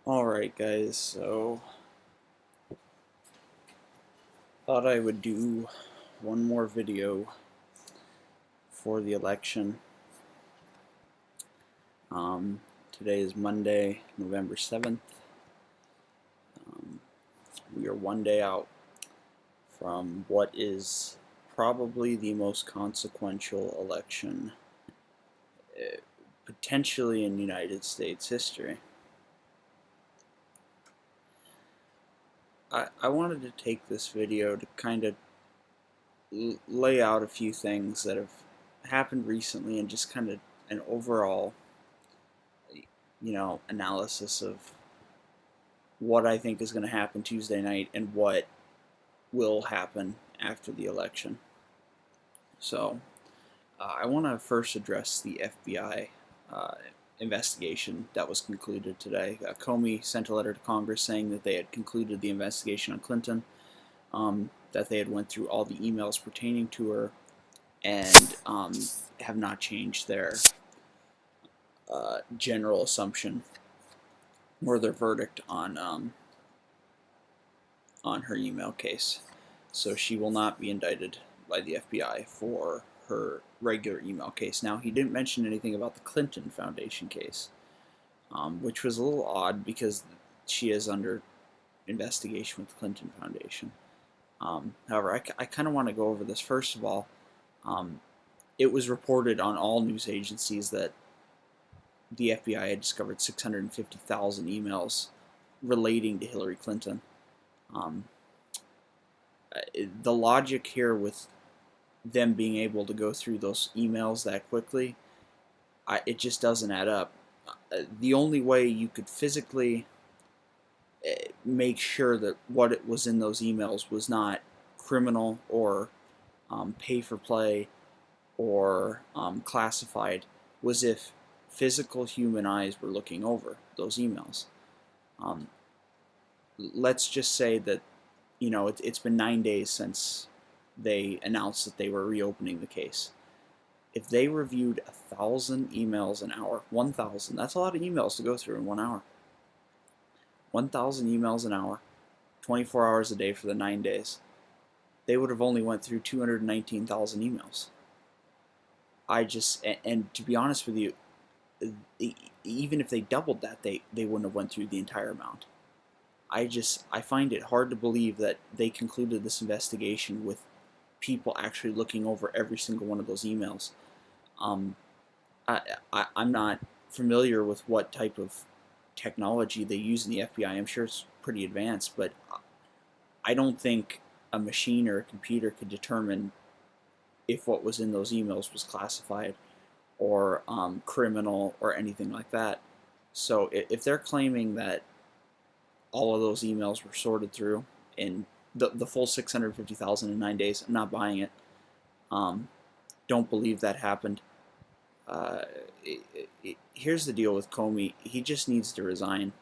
Alright guys, so thought I would do one more video for the election. Today is Monday, November 7th. We are one day out from what is probably the most consequential election potentially in United States history. I wanted to take this video to kind of lay out a few things that have happened recently and just kind of an overall analysis of what I think is going to happen Tuesday night and what will happen after the election. So, I want to first address the FBI investigation that was concluded today. Comey sent a letter to Congress saying that they had concluded the investigation on Clinton, that they had went through all the emails pertaining to her, and have not changed their general assumption or their verdict on her email case. So she will not be indicted by the FBI for her regular email case. Now, he didn't mention anything about the Clinton Foundation case, which was a little odd because she is under investigation with the Clinton Foundation. However, I kind of want to go over this. First of all, it was reported on all news agencies that the FBI had discovered 650,000 emails relating to Hillary Clinton. The logic here with them being able to go through those emails that quickly, it just doesn't add up. The only way you could physically make sure that what it was in those emails was not criminal or pay for play or classified was if physical human eyes were looking over those emails. Let's just say that it's been 9 days since they announced that they were reopening the case. If they reviewed 1,000 emails an hour, 1,000, that's a lot of emails to go through in 1 hour. 1,000 emails an hour, 24 hours a day for the 9 days. They would have only went through 219,000 emails. And to be honest with you, even if they doubled that, they wouldn't have went through the entire amount. I find it hard to believe that they concluded this investigation with people actually looking over every single one of those emails. I'm not familiar with what type of technology they use in the FBI. I'm sure it's pretty advanced, but I don't think a machine or a computer could determine if what was in those emails was classified or criminal or anything like that. So if they're claiming that all of those emails were sorted through in the full 650,000 in 9 days, I'm not buying it. Don't believe that happened. Here's the deal with Comey. He just needs to resign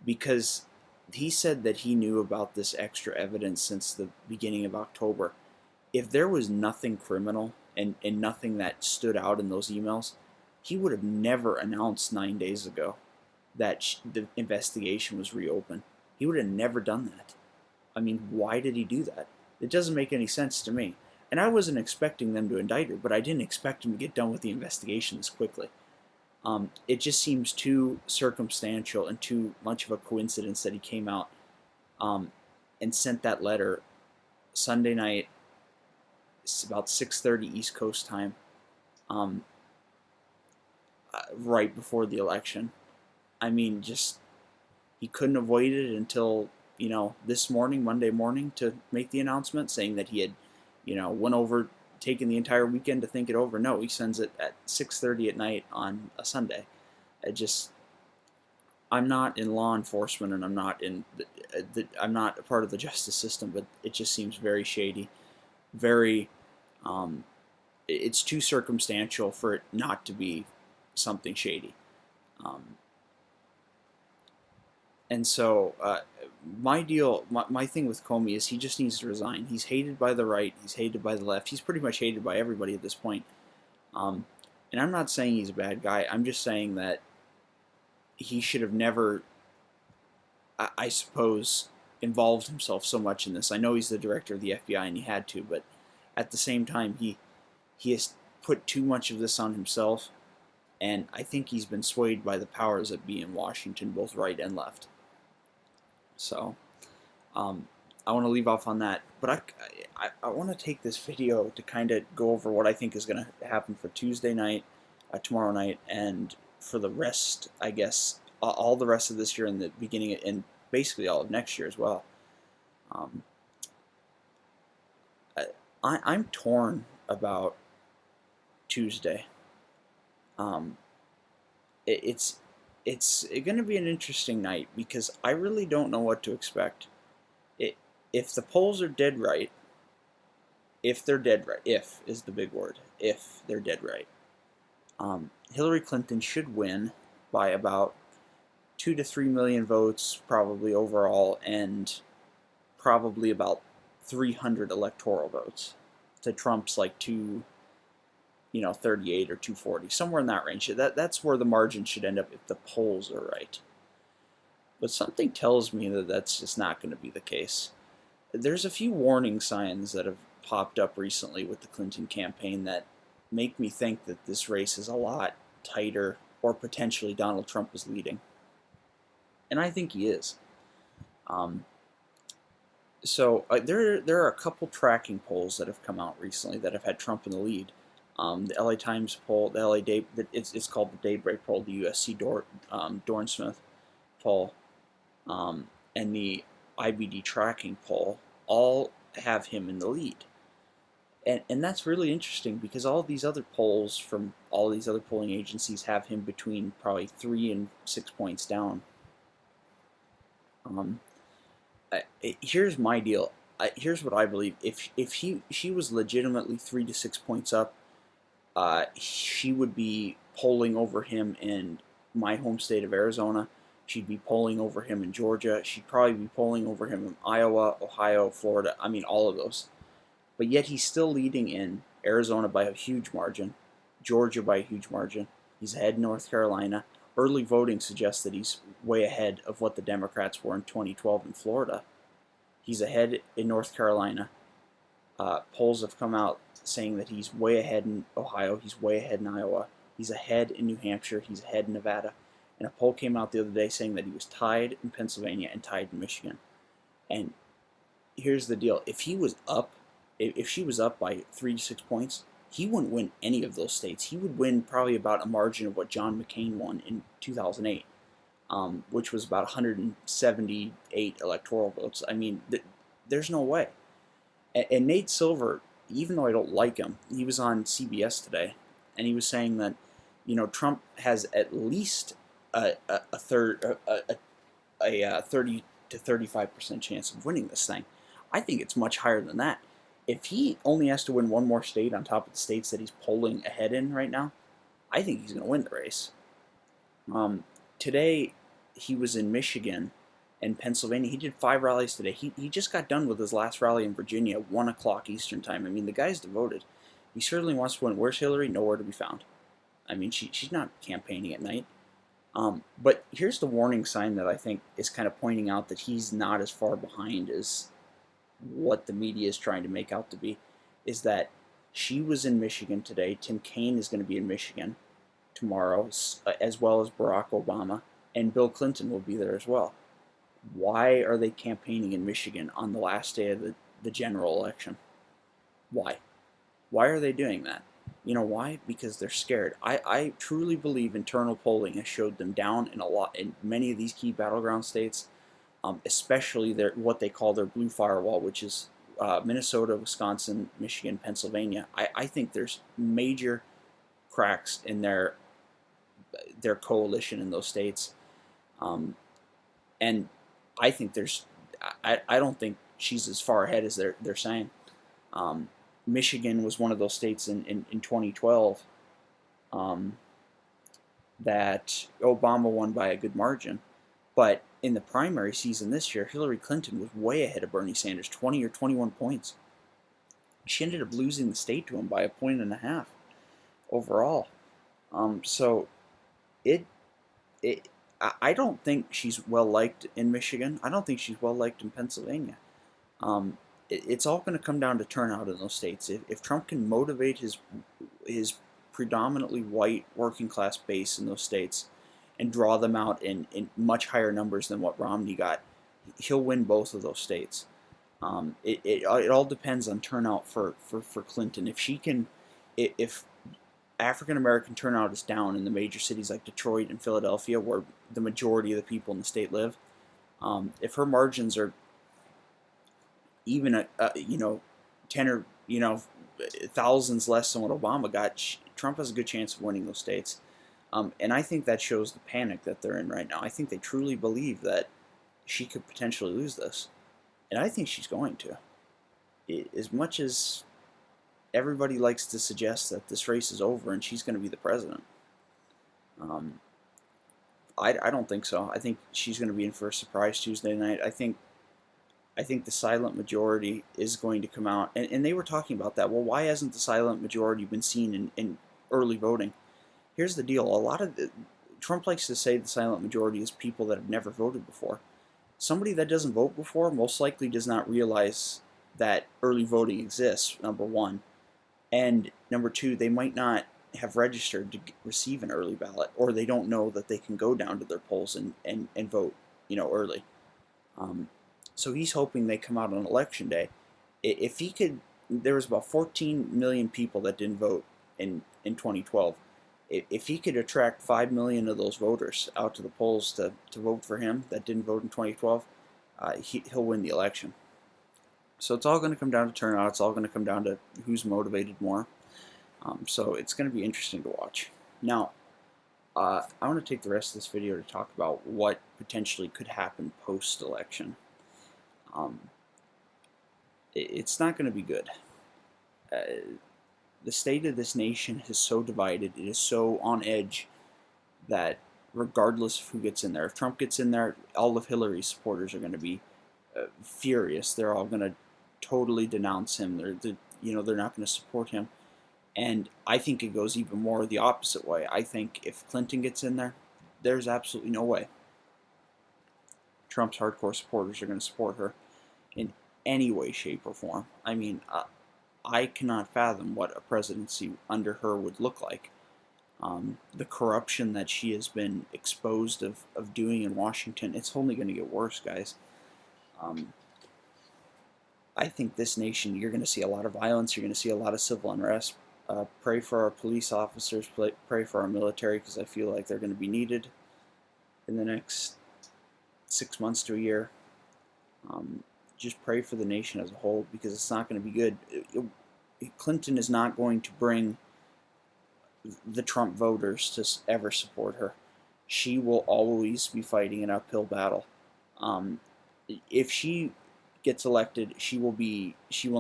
because he said that he knew about this extra evidence since the beginning of October. If there was nothing criminal and nothing that stood out in those emails, he would have never announced 9 days ago that the investigation was reopened. He would have never done that. I mean, why did he do that? It doesn't make any sense to me. And I wasn't expecting them to indict her, but I didn't expect him to get done with the investigation this quickly. It just seems too circumstantial and too much of a coincidence that he came out and sent that letter Sunday night. It's about 6:30 East Coast time, right before the election. I mean, just he couldn't have waited until this morning, Monday morning, to make the announcement, saying that he had went over, taken the entire weekend to think it over. No, he sends it at 6:30 at night on a Sunday. I'm not in law enforcement, and I'm not I'm not a part of the justice system, but it just seems very shady, very. It's too circumstantial for it not to be something shady. And so my thing with Comey is he just needs to resign. He's hated by the right. He's hated by the left. He's pretty much hated by everybody at this point. And I'm not saying he's a bad guy. I'm just saying that he should have never I suppose, involved himself so much in this. I know he's the director of the FBI and he had to, but at the same time, he has put too much of this on himself, and I think he's been swayed by the powers that be in Washington, both right and left. So, I want to leave off on that, but I want to take this video to kind of go over what I think is going to happen for Tuesday night, tomorrow night, and for the rest, I guess, all the rest of this year and the beginning, and basically all of next year as well. Um, I'm torn about Tuesday. Um, it's going to be an interesting night because I really don't know what to expect. If the polls are dead right, if they're dead right, if is the big word, if they're dead right, Hillary Clinton should win by about 2 to 3 million votes, probably overall, and probably about 300 electoral votes to Trump's like 238 or 240, somewhere in that range. That's where the margin should end up if the polls are right. But something tells me that that's just not going to be the case. There's a few warning signs that have popped up recently with the Clinton campaign that make me think that this race is a lot tighter, or potentially Donald Trump is leading. And I think he is. There are a couple tracking polls that have come out recently that have had Trump in the lead. The LA Times poll, the LA Day, it's called the Daybreak poll, the USC Dorn Smith poll, and the IBD tracking poll all have him in the lead. And that's really interesting because all these other polls from all these other polling agencies have him between probably 3 and 6 points down. Here's my deal. Here's what I believe. If she was legitimately 3 to 6 points up, she would be polling over him in my home state of Arizona. She'd be polling over him in Georgia. She'd probably be polling over him in Iowa, Ohio, Florida. I mean, all of those. But yet he's still leading in Arizona by a huge margin, Georgia by a huge margin. He's ahead in North Carolina. Early voting suggests that he's way ahead of what the Democrats were in 2012 in Florida. He's ahead in North Carolina. Polls have come out saying that he's way ahead in Ohio. He's way ahead in Iowa. He's ahead in New Hampshire. He's ahead in Nevada. And a poll came out the other day saying that he was tied in Pennsylvania and tied in Michigan. And here's the deal. If she was up by 3 to 6 points, he wouldn't win any of those states. He would win probably about a margin of what John McCain won in 2008, which was about 178 electoral votes. I mean, there's no way. And Nate Silver, even though I don't like him, he was on CBS today, and he was saying that, Trump has at least a 30 to 35% chance of winning this thing. I think it's much higher than that. If he only has to win one more state on top of the states that he's polling ahead in right now, I think he's going to win the race. Today, he was in Michigan and Pennsylvania. He did 5 rallies today. He just got done with his last rally in Virginia at 1 o'clock Eastern time. I mean, the guy's devoted. He certainly wants to win. Where's Hillary? Nowhere to be found. I mean, she's not campaigning at night. But here's the warning sign that I think is kind of pointing out that he's not as far behind as what the media is trying to make out to be, is that she was in Michigan today. Tim Kaine is going to be in Michigan tomorrow, as well as Barack Obama, and Bill Clinton will be there as well. Why are they campaigning in Michigan on the last day of the general election? Why? Why are they doing that? You know why? Because they're scared. I truly believe internal polling has showed them down in many of these key battleground states, especially what they call their blue firewall, which is Minnesota, Wisconsin, Michigan, Pennsylvania. I think there's major cracks in their coalition in those states, and I think I don't think she's as far ahead as they're saying. Michigan was one of those states in 2012 that Obama won by a good margin. But in the primary season this year, Hillary Clinton was way ahead of Bernie Sanders, 20 or 21 points. She ended up losing the state to him by 1.5 points overall. So it I don't think she's well liked in Michigan. I don't think she's well liked in Pennsylvania. It's all going to come down to turnout in those states. If Trump can motivate his predominantly white working class base in those states and draw them out in much higher numbers than what Romney got, he'll win both of those states. It all depends on turnout for Clinton. If she can, if African American turnout is down in the major cities like Detroit and Philadelphia, where the majority of the people in the state live, if her margins are even 10 or thousands less than what Obama got, Trump has a good chance of winning those states. And I think that shows the panic that they're in right now. I think they truly believe that she could potentially lose this, and I think she's going to. As much as everybody likes to suggest that this race is over and she's going to be the president, I don't think so. I think she's going to be in for a surprise Tuesday night. I think the silent majority is going to come out, and they were talking about that. Well, why hasn't the silent majority been seen in early voting? Here's the deal. Trump likes to say the silent majority is people that have never voted before. Somebody that doesn't vote before most likely does not realize that early voting exists, number one. And number two, they might not have registered to receive an early ballot, or they don't know that they can go down to their polls and vote, early. So he's hoping they come out on election day. If he could, there was about 14 million people that didn't vote in 2012. If he could attract 5 million of those voters out to the polls to vote for him that didn't vote in 2012, he'll win the election. So it's all going to come down to turnout. It's all going to come down to who's motivated more. So it's going to be interesting to watch. Now, I want to take the rest of this video to talk about what potentially could happen post-election. It's not going to be good. The state of this nation is so divided. It is so on edge that regardless of who gets in there, if Trump gets in there, all of Hillary's supporters are going to be furious. They're all going to totally denounce him. They're not going to support him. And I think it goes even more the opposite way. I think if Clinton gets in there, there's absolutely no way Trump's hardcore supporters are going to support her in any way, shape, or form. I mean, I cannot fathom what a presidency under her would look like. The corruption that she has been exposed of doing in Washington, it's only going to get worse, guys. I think this nation, you're going to see a lot of violence. You're going to see a lot of civil unrest. Pray for our police officers. Pray for our military, because I feel like they're going to be needed in the next 6 months to a year. Just pray for the nation as a whole, because it's not going to be good. Clinton is not going to bring the Trump voters to ever support her. She will always be fighting an uphill battle. If she gets elected, she will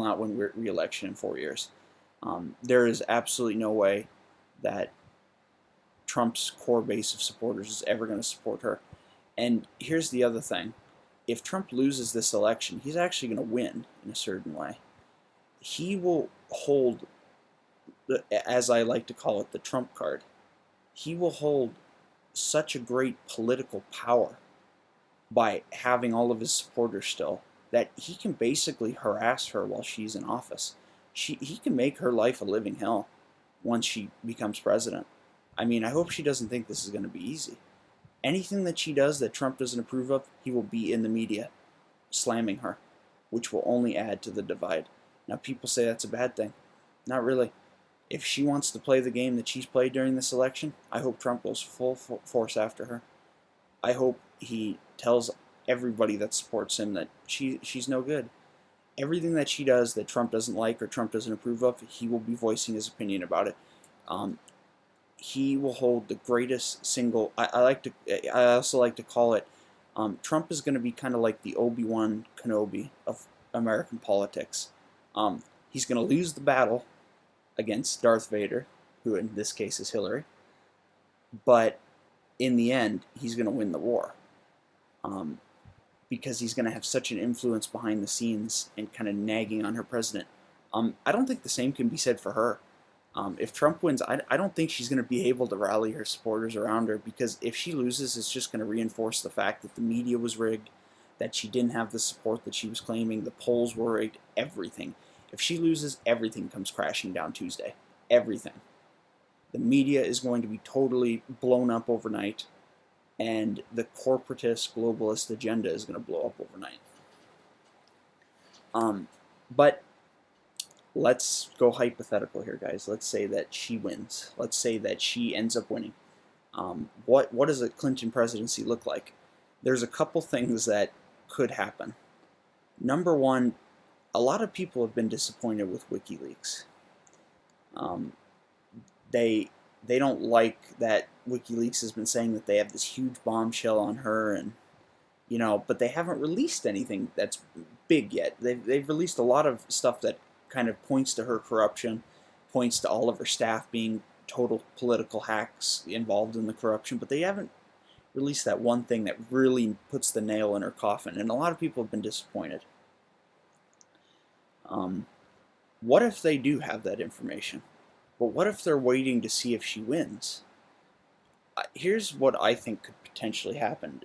not win re-election in 4 years. There is absolutely no way that Trump's core base of supporters is ever going to support her. And here's the other thing. If Trump loses this election, he's actually going to win in a certain way. He will hold, as I like to call it, the Trump card. He will hold such a great political power by having all of his supporters still, that he can basically harass her while she's in office. He can make her life a living hell once she becomes president. I mean, I hope she doesn't think this is going to be easy. Anything that she does that Trump doesn't approve of, he will be in the media slamming her, which will only add to the divide. Now, people say that's a bad thing. Not really. If she wants to play the game that she's played during this election, I hope Trump goes full force after her. I hope he tells everybody that supports him that she's no good. Everything that she does that Trump doesn't like or Trump doesn't approve of, he will be voicing his opinion about it. He will hold the greatest single. I also like to call it. Trump is going to be kind of like the Obi-Wan Kenobi of American politics. He's going to lose the battle against Darth Vader, who in this case is Hillary, but in the end, he's going to win the war. Because he's going to have such an influence behind the scenes and kind of nagging on her president. I don't think the same can be said for her. If Trump wins, I don't think she's going to be able to rally her supporters around her, because if she loses, it's just going to reinforce the fact that the media was rigged, that she didn't have the support that she was claiming, the polls were rigged, everything. If she loses, everything comes crashing down Tuesday. Everything. The media is going to be totally blown up overnight, and the corporatist globalist agenda is going to blow up overnight. But let's go hypothetical here, guys. Let's say that she wins. Let's say that she ends up winning. What does a Clinton presidency look like? There's a couple things that could happen. Number one, a lot of people have been disappointed with WikiLeaks. They don't like that WikiLeaks has been saying that they have this huge bombshell on her, and but they haven't released anything that's big yet. They've released a lot of stuff that kind of points to her corruption, points to all of her staff being total political hacks involved in the corruption, but they haven't released that one thing that really puts the nail in her coffin, and a lot of people have been disappointed. What if they do have that information? But what if they're waiting to see if she wins? Here's what I think could potentially happen.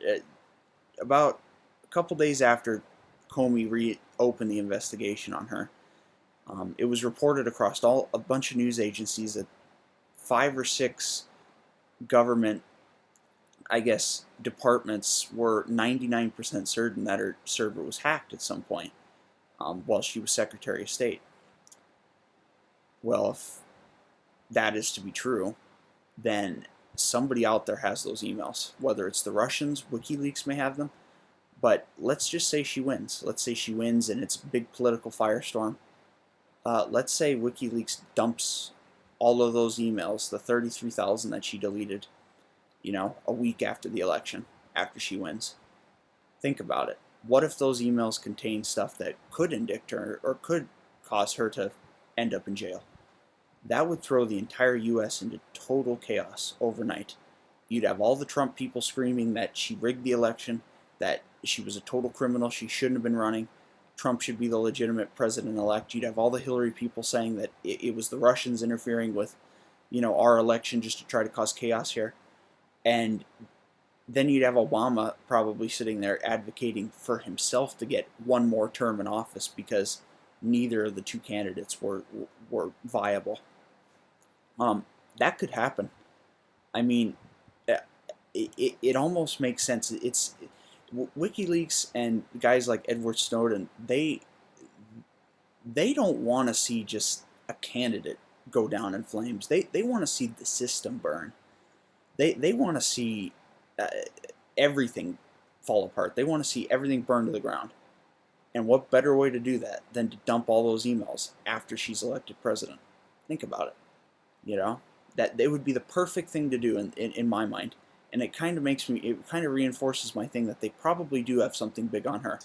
About a couple days after Comey reopened the investigation on her, it was reported across a bunch of news agencies that 5 or 6 government, I guess, departments were 99% certain that her server was hacked at some point while she was Secretary of State. Well, if that is to be true, then somebody out there has those emails. Whether it's the Russians, WikiLeaks may have them, but let's just say she wins. Let's say she wins and it's a big political firestorm. Let's say WikiLeaks dumps all of those emails, the 33,000 that she deleted, a week after the election, after she wins. Think about it. What if those emails contain stuff that could indict her or could cause her to end up in jail? That would throw the entire U.S. into total chaos overnight. You'd have all the Trump people screaming that she rigged the election, that she was a total criminal, she shouldn't have been running, Trump should be the legitimate president-elect. You'd have all the Hillary people saying that it was the Russians interfering with, our election just to try to cause chaos here. And then you'd have Obama probably sitting there advocating for himself to get one more term in office because neither of the two candidates were viable. That could happen. I mean, it almost makes sense. WikiLeaks and guys like Edward Snowden, they don't want to see just a candidate go down in flames. They want to see the system burn. They want to see everything fall apart. They want to see everything burn to the ground. And what better way to do that than to dump all those emails after she's elected president? Think about it. That it would be the perfect thing to do in my mind. And it kind of reinforces my thing that they probably do have something big on her.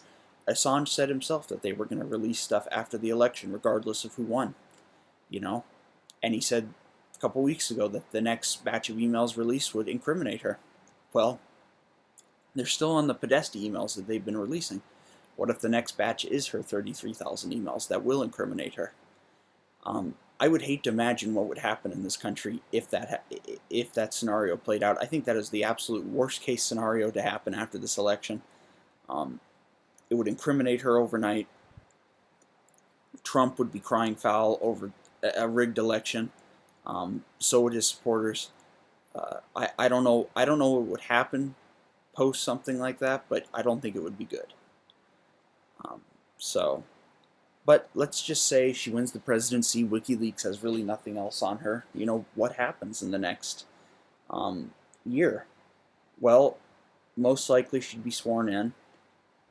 Assange said himself that they were going to release stuff after the election, regardless of who won. And he said a couple weeks ago that the next batch of emails released would incriminate her. Well, they're still on the Podesta emails that they've been releasing. What if the next batch is her 33,000 emails that will incriminate her? I would hate to imagine what would happen in this country if that scenario played out. I think that is the absolute worst case scenario to happen after this election. It would incriminate her overnight. Trump would be crying foul over a rigged election. So would his supporters. I don't know. I don't know what would happen post something like that, but I don't think it would be good. But let's just say she wins the presidency. WikiLeaks has really nothing else on her. What happens in the next year? Well, most likely she'd be sworn in.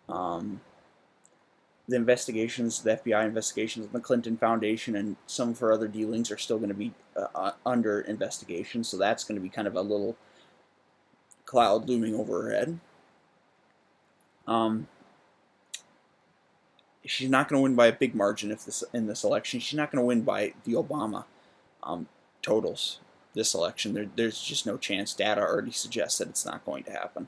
The investigations, the FBI investigations of the Clinton Foundation and some of her other dealings are still going to be under investigation, so that's going to be kind of a little cloud looming over her head. She's not going to win by a big margin in this election. She's not going to win by the Obama totals this election. There's just no chance. Data already suggests that it's not going to happen.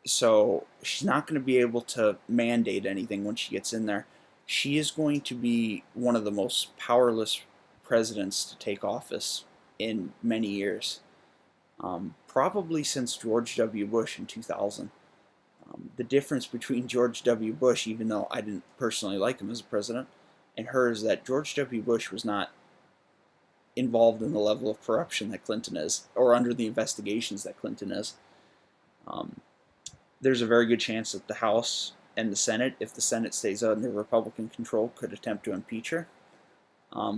So she's not going to be able to mandate anything when she gets in there. she is going to be one of the most powerless presidents to take office in many years, probably since George W. Bush in 2000. The difference between George W. Bush, even though I didn't personally like him as a president, and her is that George W. Bush was not involved in the level of corruption that Clinton is, or under the investigations that Clinton is. Um, there's a very good chance that the House and the Senate, if the Senate stays under Republican control, could attempt to impeach her,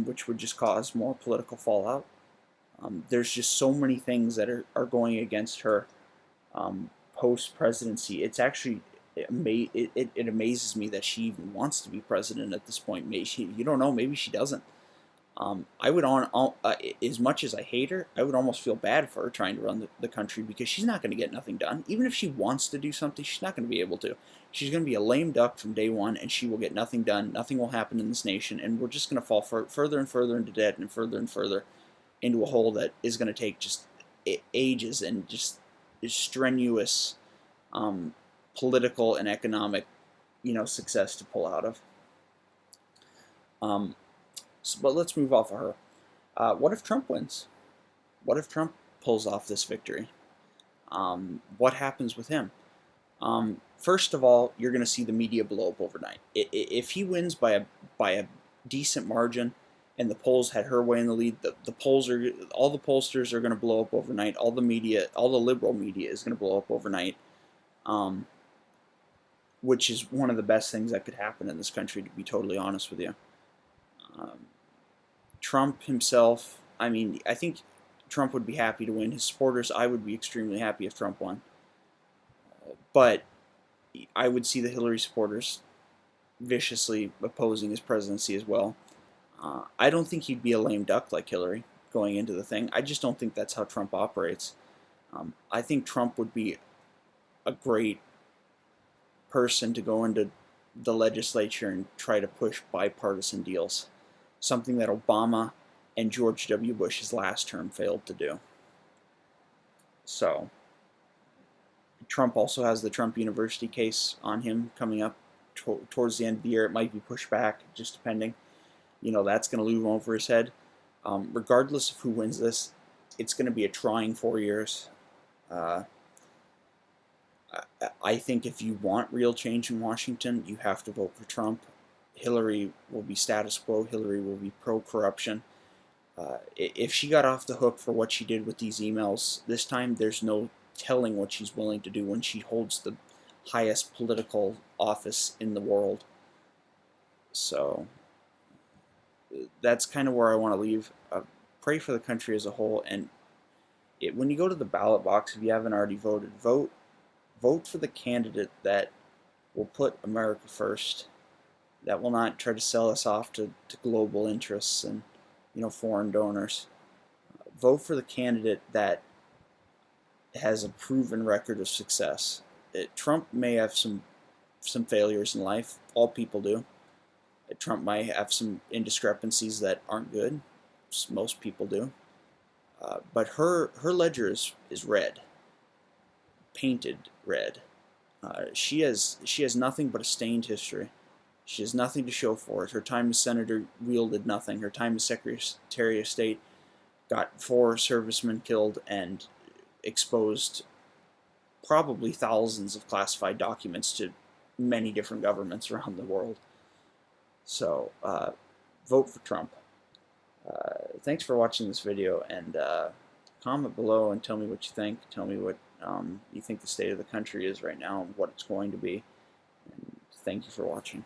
which would just cause more political fallout. There's just so many things that are going against her post presidency. It's actually it amazes me that she even wants to be president at this point. Maybe you don't know, maybe she doesn't. I would as much as I hate her, I would almost feel bad for her trying to run the country, because she's not going to get nothing done. Even if she wants to do something, she's not going to be able to. She's going to be a lame duck from day one, and she will get nothing done. Nothing will happen in this nation, and we're just going to fall further and further into debt, and further into a hole that is going to take just ages and just strenuous political and economic, success to pull out of. But let's move off of her. What if Trump wins? What if Trump pulls off this victory? What happens with him? First of all, you're going to see the media blow up overnight. If he wins by a decent margin, and the polls had her way in the lead, all the pollsters are going to blow up overnight. All the media, all the liberal media, is going to blow up overnight. Which is one of the best things that could happen in this country, to be totally honest with you. Trump himself, I mean, I think Trump would be happy to win. His supporters, I would be extremely happy if Trump won. But I would see the Hillary supporters viciously opposing his presidency as well. I don't think he'd be a lame duck like Hillary going into the thing. I just don't think that's how Trump operates. I think Trump would be a great person to go into the legislature and try to push bipartisan deals, something that Obama and George W. Bush's last term failed to do. So, Trump also has the Trump University case on him coming up towards the end of the year. It might be pushed back, just depending. That's going to loom over his head. Regardless of who wins this, it's going to be a trying 4 years. I think if you want real change in Washington, you have to vote for Trump. Hillary will be status quo. Hillary will be pro-corruption. If she got off the hook for what she did with these emails this time, there's no telling what she's willing to do when she holds the highest political office in the world. So that's kind of where I want to leave. Pray for the country as a whole, and when you go to the ballot box, if you haven't already voted, vote for the candidate that will put America first, that will not try to sell us off to global interests and foreign donors. Vote for the candidate that has a proven record of success. Trump may have some failures in life. All people do. Trump might have some indiscrepancies that aren't good. Most people do. But her ledger is red, painted red. She has nothing but a stained history. She has nothing to show for it. Her time as senator wielded nothing. Her time as Secretary of State got 4 servicemen killed and exposed probably thousands of classified documents to many different governments around the world. So, vote for Trump. Thanks for watching this video, and comment below and tell me what you think. Tell me what you think the state of the country is right now and what it's going to be. And thank you for watching.